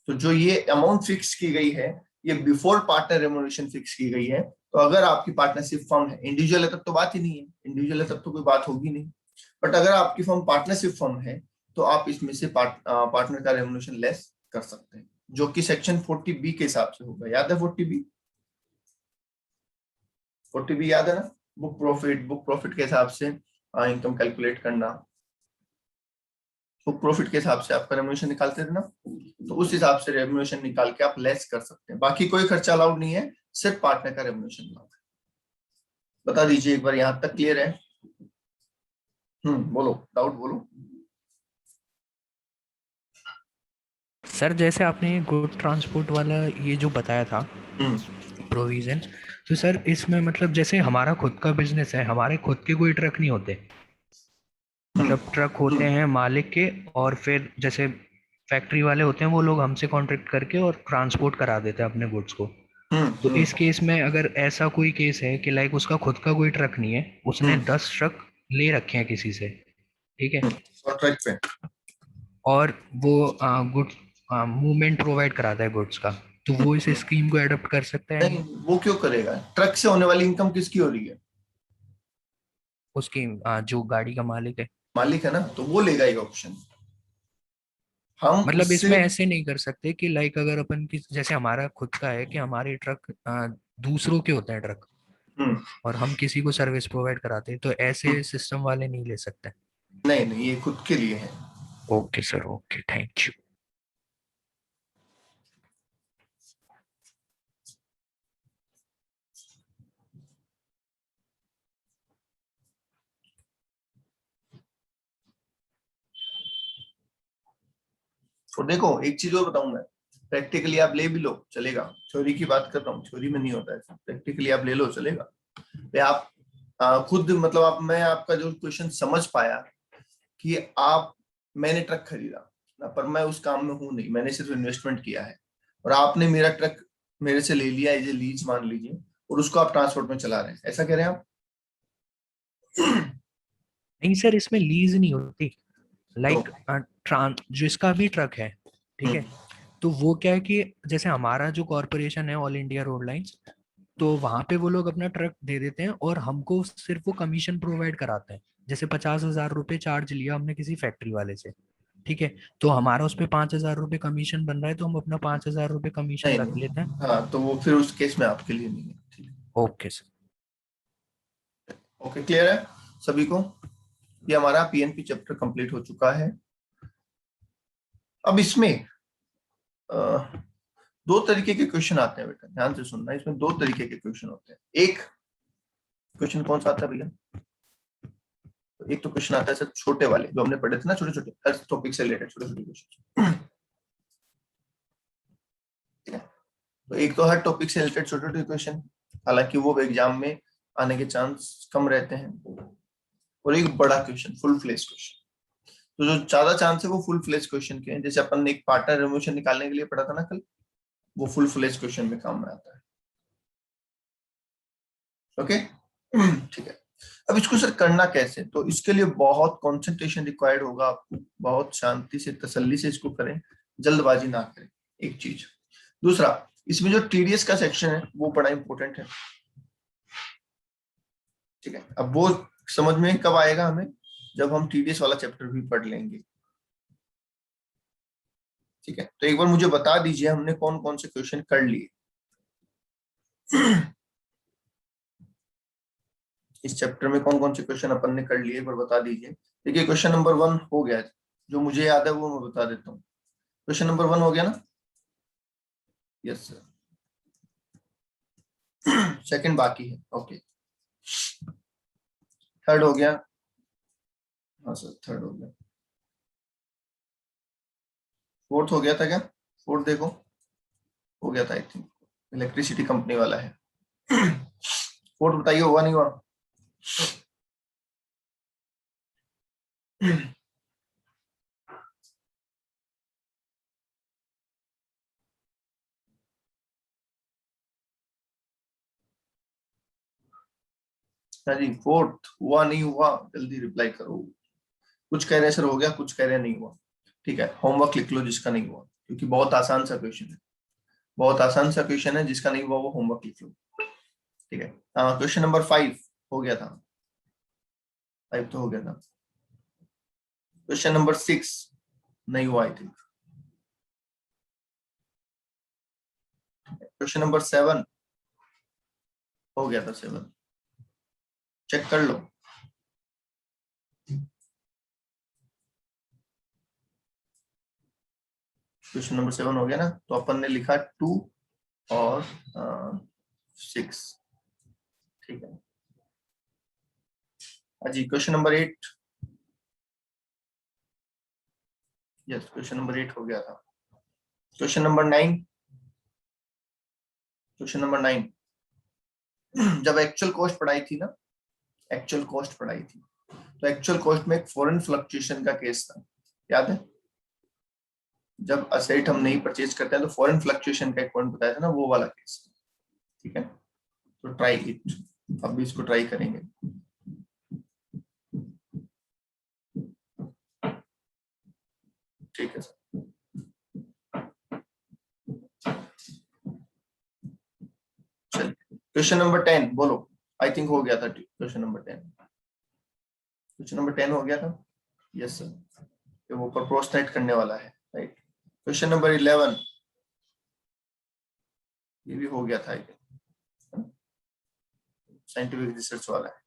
[SPEAKER 1] तो जो ये अमाउंट फिक्स की गई है ये बिफोर पार्टनर रेम्युनरेशन फिक्स की गई है। तो अगर आपकी पार्टनरशिप फर्म है, इंडिविजुअल है तब तो बात ही नहीं है, इंडिविजुअल है तब तो कोई बात होगी नहीं। बट अगर आपकी फर्म पार्टनरशिप फर्म है तो आप इसमें से पार्टनर का रेम्युनरेशन लेस कर सकते हैं, जो कि सेक्शन 40B के हिसाब से होगा। याद है 40B? 40B याद है ना? बुक प्रॉफिट के हिसाब से इनकम कैलकुलेट करना, बुक प्रॉफिट के हिसाब से आपका रेम्युनरेशन निकालते थे ना, तो उस हिसाब से रेम्युनरेशन निकाल के आप लेस कर सकते हैं। बाकी कोई खर्चा अलाउड नहीं है, सिर्फ पार्टनर का रेम्युनरेशन अलाउड है। बता दीजिए एक बार, यहां तक क्लियर है? बोलो, डाउट बोलो।
[SPEAKER 2] सर जैसे आपने गुड ट्रांसपोर्ट वाला ये जो बताया था प्रोविजन, तो सर इसमें मतलब जैसे हमारा खुद का बिजनेस है, हमारे खुद के कोई ट्रक नहीं होते, मतलब ट्रक होते हैं मालिक के, और फिर जैसे फैक्ट्री वाले होते हैं वो लोग हमसे कॉन्ट्रैक्ट करके और ट्रांसपोर्ट करा देते हैं अपने गुड्स को। तो इस केस में अगर ऐसा कोई केस है कि लाइक उसका खुद का कोई ट्रक नहीं है, उसने 10 ट्रक ले रखे हैं किसी से, ठीक है,
[SPEAKER 1] और ट्रक पे
[SPEAKER 2] और वो गुड्स मूवमेंट प्रोवाइड कराता है गुड्स का, तो वो इस स्कीम को एडॉप्ट कर सकता है?
[SPEAKER 1] नहीं, वो क्यों करेगा? ट्रक से होने वाली इनकम किसकी हो रही है?
[SPEAKER 2] उसकी जो गाड़ी का मालिक है।
[SPEAKER 1] मालिक है ना, तो वो लेगा ये ऑप्शन। हम
[SPEAKER 2] मतलब
[SPEAKER 1] उससे
[SPEAKER 2] इसमें ऐसे नहीं कर सकते कि लाइक अगर अपन की जैसे हमारा खुद का है कि हमारे ट्रक दूसरों के होते हैं ट्रक,
[SPEAKER 1] हम्म,
[SPEAKER 2] और हम किसी को सर्विस प्रोवाइड कराते हैं, तो ऐसे सिस्टम वाले नहीं ले सकते?
[SPEAKER 1] नहीं नहीं, ये खुद के लिए है।
[SPEAKER 2] Okay sir, okay, thank you.
[SPEAKER 1] और देखो एक चीज और बताऊं मैं, प्रैक्टिकली आप ले भी लो चलेगा, थ्योरी की बात कर रहा हूँ, थ्योरी में नहीं होता ऐसा, प्रैक्टिकली आप ले लो चलेगा। या आप खुद मतलब मैं आपका जो क्वेश्चन समझ पाया कि आप, मैंने ट्रक खरीदा, ना, पर मैं उस काम में हूं नहीं, मैंने सिर्फ इन्वेस्टमेंट किया है और आपने मेरा ट्रक मेरे से ले लिया एज ए लीज मान लीजिए, और उसको आप ट्रांसपोर्ट में चला रहे हैं, ऐसा कह रहे हैं आप?
[SPEAKER 2] नहीं सर, इसमें लीज नहीं होती।
[SPEAKER 1] तो
[SPEAKER 2] लाइक जिसका भी ट्रक है, ठीक है, तो वो क्या है कि जैसे हमारा जो कॉरपोरेशन है ऑल इंडिया रोड लाइंस, तो वहां पे वो लोग अपना ट्रक दे देते हैं और हमको सिर्फ वो कमीशन प्रोवाइड कराते हैं। जैसे 50,000 रुपये चार्ज लिया हमने किसी फैक्ट्री वाले से, ठीक है, तो हमारा उस पे 5,000 रुपये कमीशन बन रहा है, तो हम अपना 5,000 रुपये कमीशन
[SPEAKER 1] नहीं
[SPEAKER 2] रख लेते हैं।
[SPEAKER 1] नहीं, हाँ तो वो फिर उस केस में आपके लिए नहीं है, ठीक है।
[SPEAKER 2] Okay sir.
[SPEAKER 1] ओके, क्लियर है सभी को? ये हमारा पीएनपी चैप्टर कंप्लीट हो चुका है। अब इसमें दो तरीके के क्वेश्चन आते हैं बेटा, ध्यान से सुनना, इसमें दो तरीके के क्वेश्चन होते हैं। एक क्वेश्चन कौन सा आता है भैया? तो एक तो क्वेश्चन आता है सर छोटे वाले जो हमने पढ़े थे ना, छोटे छोटे हर टॉपिक से रिलेटेड छोटे छोटे क्वेश्चन, ठीक है। तो एक तो हर टॉपिक से रिलेटेड छोटे छोटे क्वेश्चन, हालांकि वो एग्जाम में आने के चांस कम रहते हैं, और एक बड़ा क्वेश्चन फुल फ्लेज क्वेश्चन। तो जो ज्यादा चांस है वो फुल फ्लेज क्वेश्चन के हैं, जैसे अपन ने एक पार्टनर रिमोशन निकालने के लिए पढ़ा था ना कल, वो फुल फ्लेज क्वेश्चन में काम में आता है। ओके ठीक है। अब इसको सर करना कैसे? तो इसके लिए बहुत कंसंट्रेशन रिक्वायर्ड होगा आपको, बहुत शांति से तसल्ली से इसको करें, जल्दबाजी ना करें, एक चीज। दूसरा, इसमें जो टीडीएस का सेक्शन है वो बड़ा इंपॉर्टेंट है, ठीक है। अब वो समझ में कब आएगा हमें? जब हम टीडीएस वाला चैप्टर भी पढ़ लेंगे, ठीक है। तो एक बार मुझे बता दीजिए हमने कौन कौन से क्वेश्चन कर लिए इस चैप्टर में, कौन कौन से क्वेश्चन अपन ने कर लिए, एक बार बता दीजिए। देखिए क्वेश्चन नंबर 1 हो गया, जो मुझे याद है वो मैं बता देता हूँ। क्वेश्चन नंबर 1 हो गया ना? Yes sir. सेकंड बाकी है, ओके। थर्ड हो गया? हाँ सर, थर्ड हो गया। फोर्थ हो गया था क्या? फोर्थ देखो, हो गया था आई थिंक, इलेक्ट्रिसिटी कंपनी वाला है। फोर्थ बताइए, हुआ नहीं हुआ? हाँ जी, फोर्थ हुआ नहीं हुआ, जल्दी रिप्लाई करो। कुछ कह रहे हैं सर हो गया, कुछ कह रहे हैं नहीं हुआ, ठीक है। होमवर्क लिख लो जिसका नहीं हुआ, क्योंकि बहुत आसान सा क्वेश्चन है, बहुत आसान सा क्वेश्चन है, जिसका नहीं हुआ वो होमवर्क लिख लो, ठीक है। क्वेश्चन नंबर 5 हो गया था, 5 तो हो गया था। क्वेश्चन नंबर 6 नहीं हुआ आई थिंक। क्वेश्चन नंबर 7 हो गया था, 7 चेक कर लो। क्वेश्चन नंबर 7 हो गया ना, तो अपन ने लिखा 2 और 6, ठीक है। जी question number 8, yes question number 8 हो गया था। क्वेश्चन नंबर 9, क्वेश्चन नंबर 9 जब एक्चुअल कॉस्ट पढ़ाई थी ना, एक्चुअल कॉस्ट पढ़ाई थी, तो एक्चुअल कॉस्ट में एक फॉरेन फ्लक्चुएशन का केस था, याद है? जब असेट हम नहीं परचेज करते हैं तो फॉरेन फ्लक्चुएशन का एक पॉइंट बताया था ना, वो वाला केस, ठीक है। तो ट्राई इट, अब भी इसको ट्राई करेंगे। ठीक है सर, चलिए क्वेश्चन नंबर 10 बोलो। आई थिंक हो गया था क्वेश्चन नंबर 10, क्वेश्चन नंबर 10 हो गया था, यस सर। वो प्रोपोर्शनेट करने वाला है, राइट। क्वेश्चन नंबर 11 ये भी हो गया था, साइंटिफिक रिसर्च वाला है।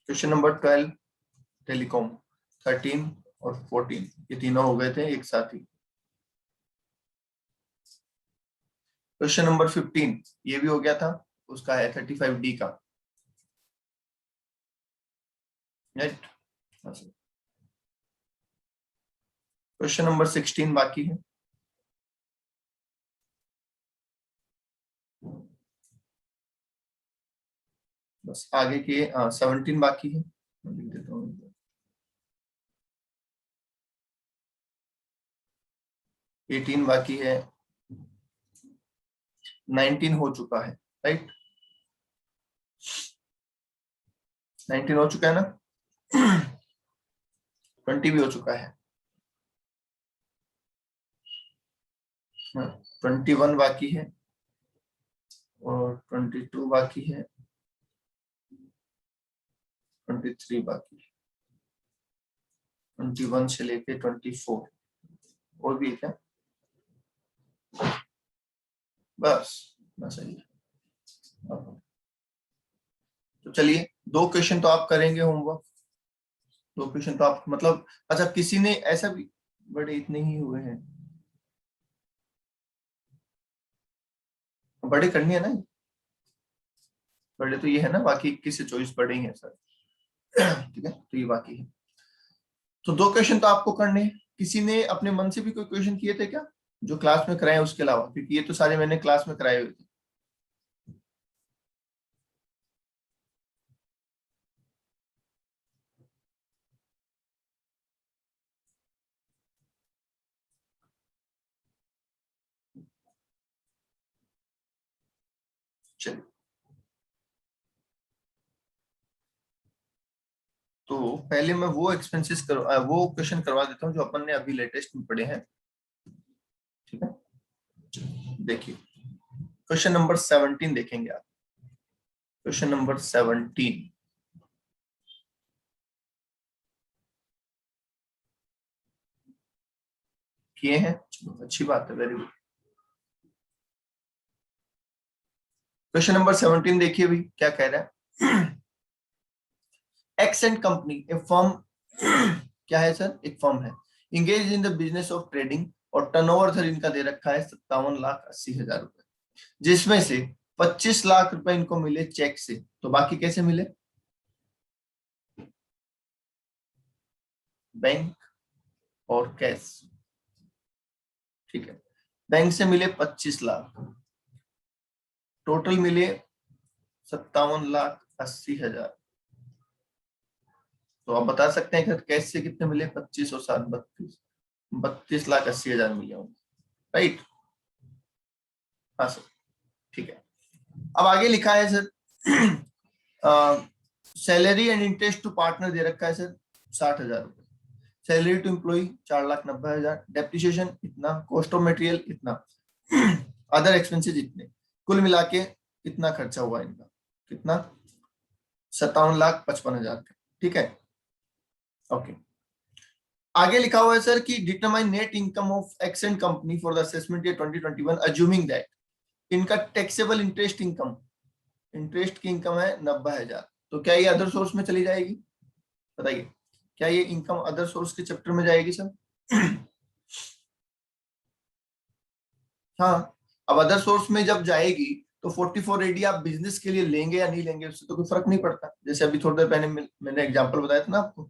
[SPEAKER 1] क्वेश्चन नंबर 12 टेलीकॉम, 13 और 14 ये तीनों हो गए थे एक साथ ही। क्वेश्चन नंबर 15 ये भी हो गया था, उसका है 35D का, राइट। क्वेश्चन नंबर 16 बाकी है, बस आगे के 17 बाकी है, मैं लिख देता हूँ। 18 बाकी है, 19 हो चुका है, राइट? 19 हो चुका है ना? 20 भी हो चुका है, 21 बाकी है और 22 बाकी है, 23 बाकी है, 21 से लेके 24 और भी है क्या? बस इतना सही है। तो चलिए 2 क्वेश्चन तो आप करेंगे होमवर्क, 2 क्वेश्चन तो आप मतलब, अच्छा किसी ने ऐसा भी, बड़े इतने ही हुए हैं, बड़े करनी है ना, बड़े तो ये है ना, बाकी 21 से 24 बड़े ही हैं सर। ठीक है, तो ये बाकी है, तो 2 क्वेश्चन तो आपको करने हैं। किसी ने अपने मन से भी कोई क्वेश्चन किए थे क्या, जो क्लास में कराए उसके अलावा? क्योंकि ये तो सारे मैंने क्लास में कराए हुए थे। चलिए, तो पहले मैं वो एक्सपेंसेस वो क्वेश्चन करवा देता हूँ जो अपन ने अभी लेटेस्ट में पढ़े हैं। ठीक है, देखिए क्वेश्चन नंबर 17 देखेंगे आप। क्वेश्चन नंबर 17 किए हैं, चलो अच्छी बात है, वेरी गुड। क्वेश्चन नंबर 17 देखिए भी क्या कह रहा है। X and company A firm, क्या है सर? एक फर्म है, engage in the business of trading, और टर्नओवर सर इनका दे रखा है 57,80,000 रुपए, जिसमें से 25 लाख रुपए इनको मिले चेक से, तो बाकी कैसे मिले? बैंक और कैश। ठीक है, बैंक से मिले 25 लाख, टोटल मिले 57,80,000। तो आप बता सकते हैं कि कैश से कितने मिले? 25 और 7 32, 32,80,000 मिले होंगे, राइट? हाँ सर, ठीक है। अब आगे लिखा है sir, salary and interest to partner दे रखा है सर 60,000 रुपए, सैलरी टू एम्प्लॉय 4,90,000, डेप्रिसिएशन इतना, कॉस्ट ऑफ मटेरियल इतना, अदर एक्सपेंसेस इतने, कुल मिला के कितना खर्चा हुआ इनका? कितना? 57,55,000 का। ठीक है, ओके। आगे लिखा हुआ है सर कि determine net income of x and company for the assessment year 2021 assuming that इनका टैक्सेबल इंटरेस्ट इनकम, इंटरेस्ट की इनकम है 90,000, तो क्या ये अदर सोर्स में चली जाएगी? बताइए, क्या ये इनकम अदर सोर्स के चैप्टर में जाएगी सर? हाँ, अब अदर सोर्स में जब जाएगी तो 44 AD आप बिजनेस के लिए लेंगे या नहीं लेंगे उससे तो कोई फर्क नहीं पड़ता, जैसे अभी थोड़ी देर पहले मैंने एग्जांपल बताया था ना आपको।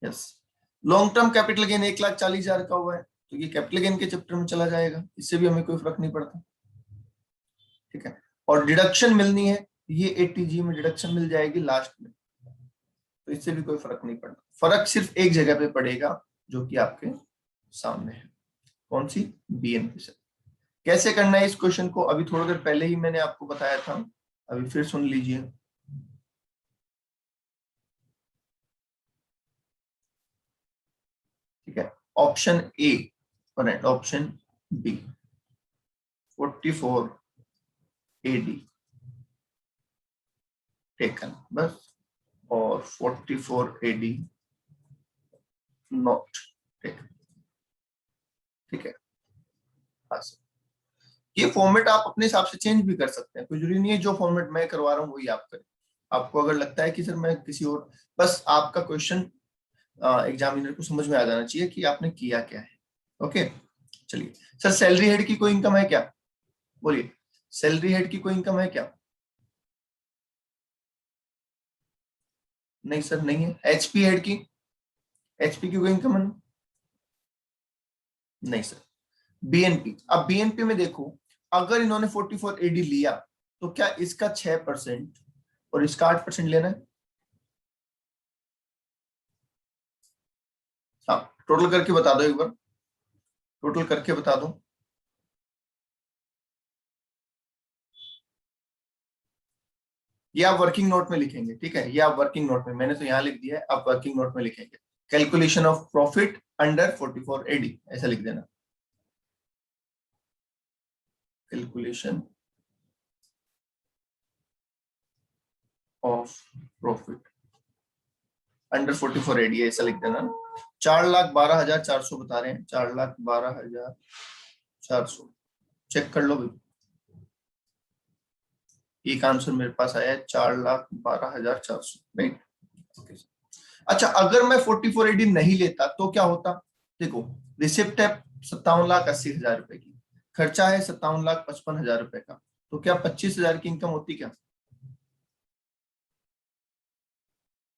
[SPEAKER 1] Yes, long term capital gain 1,40,000 का हुआ है, तो ये कैपिटल गेन के चैप्टर में चला जाएगा, इससे भी हमें कोई फर्क नहीं पड़ता। ठीक है, और डिडक्शन मिलनी है, ये 80G में डिडक्शन मिल जाएगी लास्ट में, तो इससे भी कोई फर्क नहीं पड़ता। फर्क सिर्फ एक जगह पे पड़ेगा जो कि आपके सामने है, कौन सी? बीएनपी से। कैसे करना है इस क्वेश्चन को अभी थोड़ी देर पहले ही मैंने आपको बताया था, अभी फिर सुन लीजिए। ठीक है, option A correct, option B 44 AD taken बस, और 44 AD नॉट टेकन। ठीक है, हाँ सर, ये फॉर्मेट आप अपने हिसाब से चेंज भी कर सकते हैं, कोई जरूरी नहीं है जो फॉर्मेट मैं करवा रहा हूँ वही आप करें। आपको अगर लगता है कि सर मैं किसी और, बस आपका क्वेश्चन एग्जामिनर को समझ में आ जाना चाहिए कि आपने किया क्या है। ओके, चलिए सर, सैलरी हेड की कोई इनकम है क्या? बोलिए, सैलरी हेड की कोई इनकम है क्या? नहीं सर, नहीं है। एचपी हेड की, एचपी की कोई इनकम है? नहीं सर। बीएनपी, अब बीएनपी में देखो, अगर इन्होंने 44 AD लिया तो क्या इसका 6% और इसका 8% लेना है? हाँ, टोटल करके बता दो एक बार, टोटल करके बता दो। ये आप वर्किंग नोट में लिखेंगे, ठीक है, ये आप वर्किंग नोट में, मैंने तो यहाँ लिख दिया है, आप वर्किंग नोट में लिखेंगे calculation of profit under 44 AD, ऐसा लिख देना, calculation of profit under 44 AD, ऐसा लिख देना। 4,12,400 बता रहे हैं, 4,12,400, चेक कर लो भाई, एक आंसर मेरे पास आया है 4,12,400, राइट। अच्छा, अगर मैं 44 एडी नहीं लेता तो क्या होता, देखो रिसिप्ट है 57,80,000 रुपए की, खर्चा है 57,55,000 रुपए का, तो क्या 25,000 की इनकम होती क्या?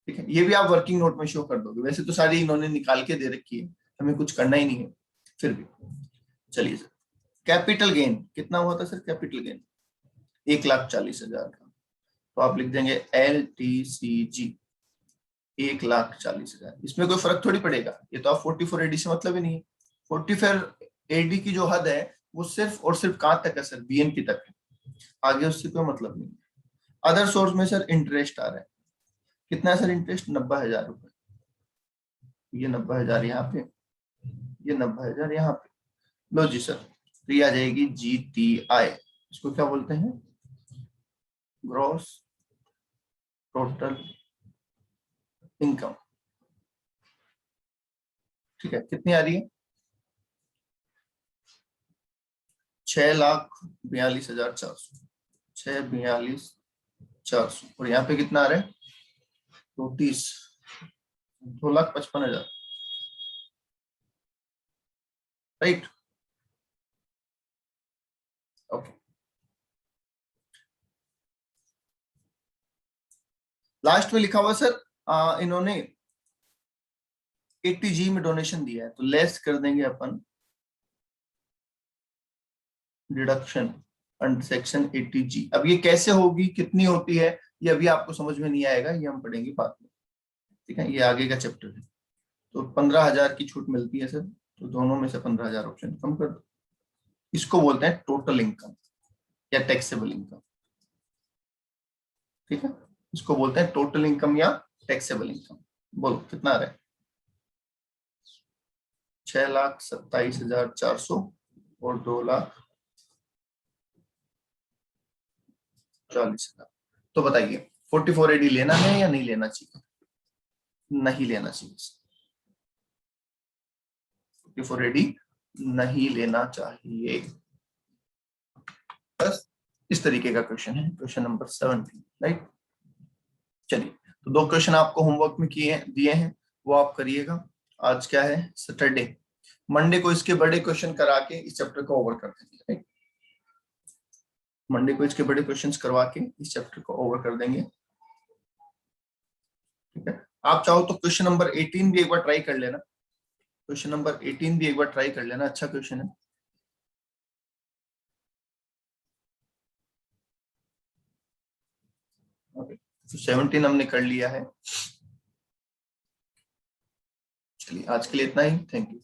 [SPEAKER 1] ठीक है, ये भी आप वर्किंग नोट में शो कर दोगे, वैसे तो सारी इन्होंने निकाल के दे रखी है, हमें कुछ करना ही नहीं है, फिर भी चलिए सर। कैपिटल गेन कितना हुआ था सर? कैपिटल गेन 1,40,000 का, तो आप लिख देंगे LTCG 1,40,000। इसमें कोई फर्क थोड़ी पड़ेगा, ये तो आप 44 एडी से मतलब ही नहीं है। 44 एडी की जो हद है वो सिर्फ और सिर्फ कहां तक है सर? BNP तक है, आगे उससे कोई मतलब नहीं है। अदर सोर्स में सर इंटरेस्ट आ रहा है, कितना है सर इंटरेस्ट? 90,000 रुपए, ये 90,000 यहाँ पे, ये 90,000 यहाँ पे, लो जी सर, तो ये आ जाएगी GTI, इसको क्या बोलते हैं? ग्रॉस टोटल इनकम, ठीक है, कितनी आ रही है? 6,42,400, 6,42,400, और यहाँ पे कितना आ रहा है? 2,55,000, राइट, ओके। लास्ट में लिखा हुआ सर इन्होंने 80G में डोनेशन दिया है, तो लेस कर देंगे अपन डिडक्शन अंडर सेक्शन 80G। अब ये कैसे होगी, कितनी होती है, ये अभी आपको समझ में नहीं आएगा, ये हम पढ़ेंगे बाद में, ठीक है, ये आगे का चैप्टर है। तो 15,000 की छूट मिलती है सर, तो दोनों में से 15,000 ऑप्शन कम कर दो, इसको बोलते हैं टोटल इनकम या टैक्सेबल इनकम, ठीक है, इसको बोलते हैं टोटल इनकम या टैक्सेबल इनकम। बोलो कितना आ रहा है? 6,27,400 और 2,40,000। तो बताइए 44 एडी लेना है या नहीं लेना चाहिए? नहीं लेना चाहिए, 44 एडी नहीं लेना चाहिए। बस इस तरीके का क्वेश्चन है, क्वेश्चन नंबर 17, राइट। चलिए, तो 2 क्वेश्चन आपको होमवर्क में दिए हैं, वो आप करिएगा। आज क्या है? सैटरडे, मंडे को इसके बड़े क्वेश्चन करा के इस चैप्टर को ओवर कर देंगे, राइट। मंडे को इसके बड़े क्वेश्चंस करवा के इस चैप्टर को ओवर कर देंगे, ठीक है। आप चाहो तो क्वेश्चन नंबर 18 भी एक बार ट्राई कर लेना, क्वेश्चन नंबर 18 भी एक बार ट्राई कर लेना, अच्छा क्वेश्चन है। ओके, तो 17 हमने कर लिया है। चलिए, आज के लिए इतना ही, थैंक यू।